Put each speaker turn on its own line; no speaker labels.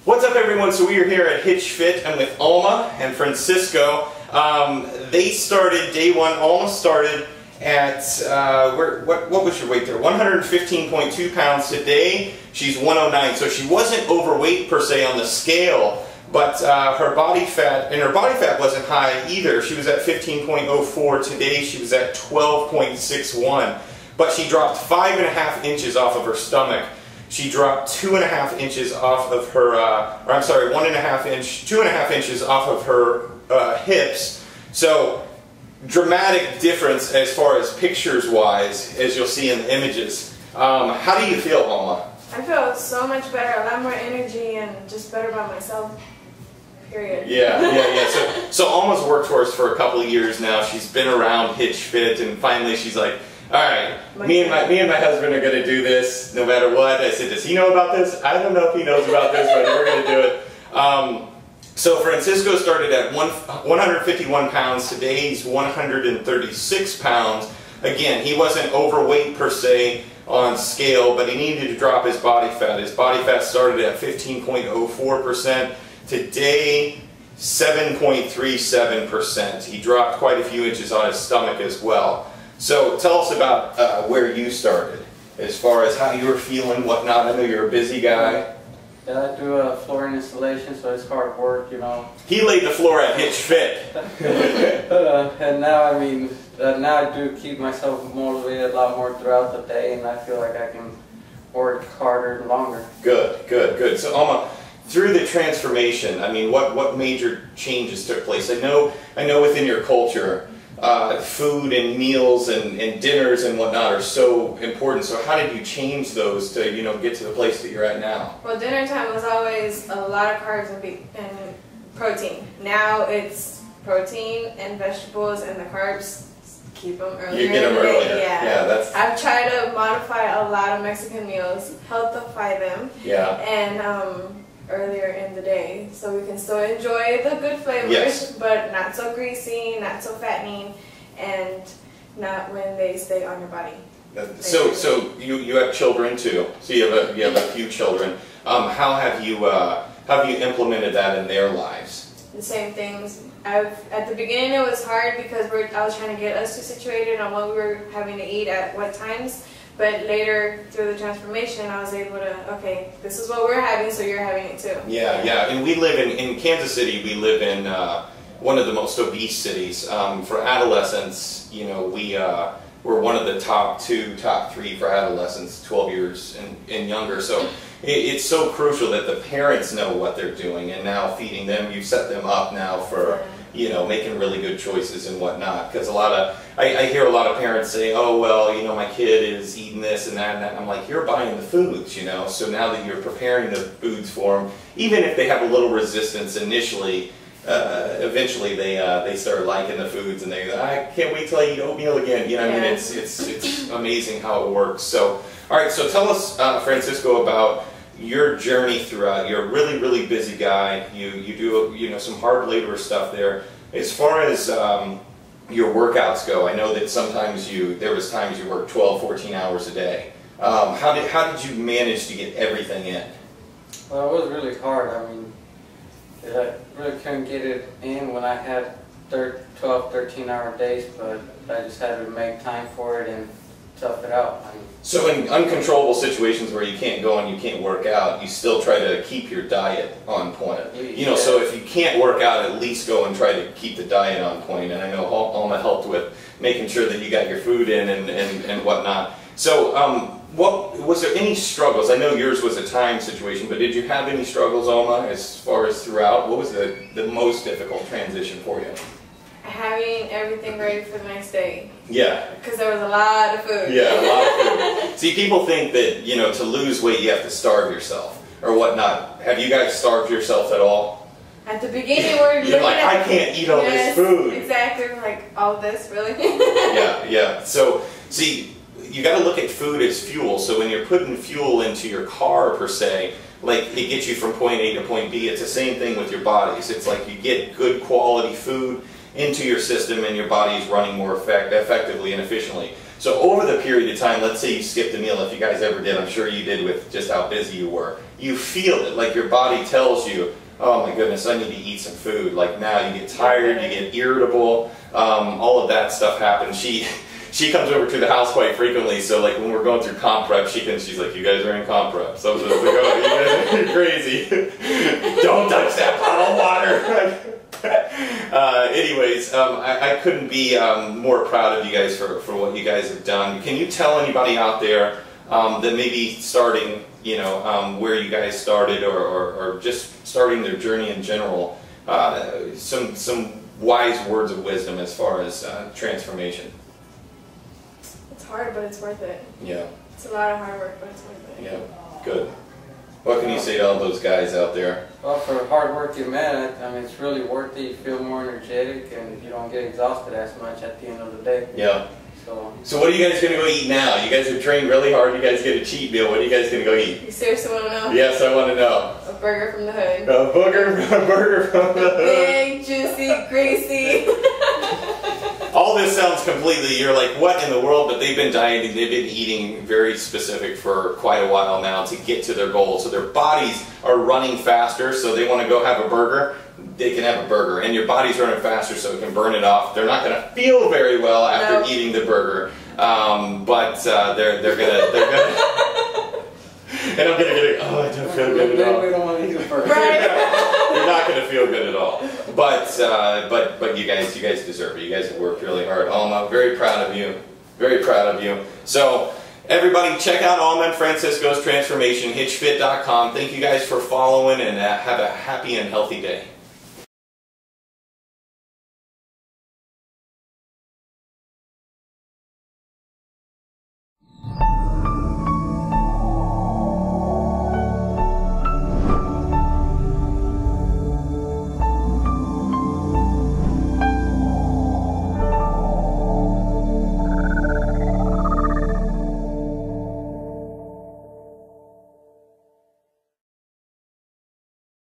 What's up, everyone? So we are here at Hitch Fit. I'm with Alma and Francisco. They started day one. Alma started at what was your weight there? 115.2 pounds. Today she's 109. So she wasn't overweight per se on the scale, but her body fat wasn't high either. She was at 15.04. Today she was at 12.61. But she dropped 5.5 inches off of her stomach. She dropped 2.5 inches off of her, 2.5 inches off of her hips. So, dramatic difference as far as pictures-wise, as you'll see in the images. How do you feel, Alma?
I feel so much better, a lot more energy, and just better about myself. Period.
Yeah. So Alma's worked for us for a couple of years now. She's been around Hitch Fit, and finally she's like, all right, me and my husband are going to do this no matter what. I said, does he know about this? I don't know if he knows about this, but we're going to do it. So Francisco started at 151 pounds. Today he's 136 pounds. Again, he wasn't overweight per se on scale, but he needed to drop his body fat. His body fat started at 15.04%. Today, 7.37%. He dropped quite a few inches on his stomach as well. So tell us about where you started, as far as how you were feeling, whatnot. I know you're a busy guy.
Yeah, I do a flooring installation, so it's hard work, you know.
He laid the floor at Hitch Fit.
And now, now I do keep myself motivated a lot more throughout the day, and I feel like I can work harder and longer. Good. So Alma, through the transformation, what major changes took place? I know within your culture, food and meals and dinners and whatnot are so important. So how did you change those to get to the place that you're at now?
Well, dinner time was always a lot of carbs and protein. Now it's protein and vegetables, and the carbs keep them earlier.
You get them earlier.
Yeah, I've tried to modify a lot of Mexican meals, healthify them.
Yeah.
And earlier in the day, so we can still enjoy the good flavors,
yes,
but not so greasy, not so fattening, and not when they stay on your body.
So you have children too. So you have a few children. How have you implemented that in their lives?
The same things. At the beginning it was hard because I was trying to get us two situated on what we were having to eat at what times. But later, through the transformation, I was able to, okay, this is what we're having, so you're having it too.
Yeah. And we live in Kansas City. We live in one of the most obese cities. For adolescents, we're one of the top 3 for adolescents, 12 years and younger. So it's so crucial that the parents know what they're doing, and now feeding them, you set them up now for making really good choices and whatnot. Because I hear a lot of parents say, oh, well, my kid is eating this and that and that. And I'm like, you're buying the foods, so now that you're preparing the foods for them, even if they have a little resistance initially, eventually they start liking the foods, and they go, I can't wait till I eat oatmeal again. It's amazing how it works. So, all right, so tell us, Francisco, about your journey throughout. You're a really busy guy. You do some hard labor stuff there. As far as your workouts go, I know that sometimes there was times you worked 12, 14 hours a day. How did you manage to get everything in?
Well, it was really hard. I really couldn't get it in when I had 12, 13-hour days, but I just had to make time for it and tough it out.
So in uncontrollable situations where you can't go and you can't work out, you still try to keep your diet on point. So if you can't work out, at least go and try to keep the diet on point. And I know Alma helped with making sure that you got your food in and whatnot. So was there any struggles? I know yours was a time situation, but did you have any struggles, Alma, as far as throughout? What was the most difficult transition for you?
Having everything ready for the next day.
Yeah.
Because there was a lot of food.
Yeah, a lot of food. See, people think that, to lose weight you have to starve yourself or whatnot. Have you guys starved yourself at all?
At the beginning, you're
like, I can't eat all this food.
Exactly. Like, all this, really?
Yeah. So, see, you got to look at food as fuel. So when you're putting fuel into your car, per se, like it gets you from point A to point B, it's the same thing with your bodies. It's like you get good quality food into your system and your body's running more effectively and efficiently. So over the period of time, let's say you skipped a meal, if you guys ever did, I'm sure you did with just how busy you were. you feel it, like your body tells you, oh my goodness, I need to eat some food. Like now you get tired, you get irritable, all of that stuff happens. She comes over to the house quite frequently, so like when we're going through comp prep, she's like, you guys are in comp prep. So I'm just like, oh, you guys are crazy. Don't touch that bottled water. Anyways, I couldn't be more proud of you guys for what you guys have done. Can you tell anybody out there that maybe starting, you know, where you guys started or just starting their journey in general, some wise words of wisdom as far as transformation?
It's hard, but it's worth it.
Yeah.
It's a lot of hard work, but it's worth it.
Yeah. Good. What can you say to all those guys out there?
Well, for a hard-working man, I mean, it's really worth it. You feel more energetic, and you don't get exhausted as much at the end of the day.
Yeah.
So
what are you guys going to go eat now? You guys have trained really hard. You guys get a cheat meal. What are you guys going to go eat?
You seriously want to know?
Yes, I want to know.
A burger from the hood.
A burger from the hood.
Big, juicy, greasy.
All this sounds completely, you're like, what in the world? But they've been dieting, they've been eating very specific for quite a while now to get to their goal. So their bodies are running faster, so they want to go have a burger. They can have a burger, and your body's running faster, so it can burn it off. They're not going to feel very well after eating the burger, but they're gonna. And I'm gonna get it. Oh, I don't feel good at all.
We don't want to eat a burger.
Right.
You're not gonna feel good at all. But you guys deserve it. You guys have worked really hard. Alma, very proud of you. Very proud of you. So. Everybody, check out Alma and Francisco's transformation, hitchfit.com. Thank you guys for following, and have a happy and healthy day.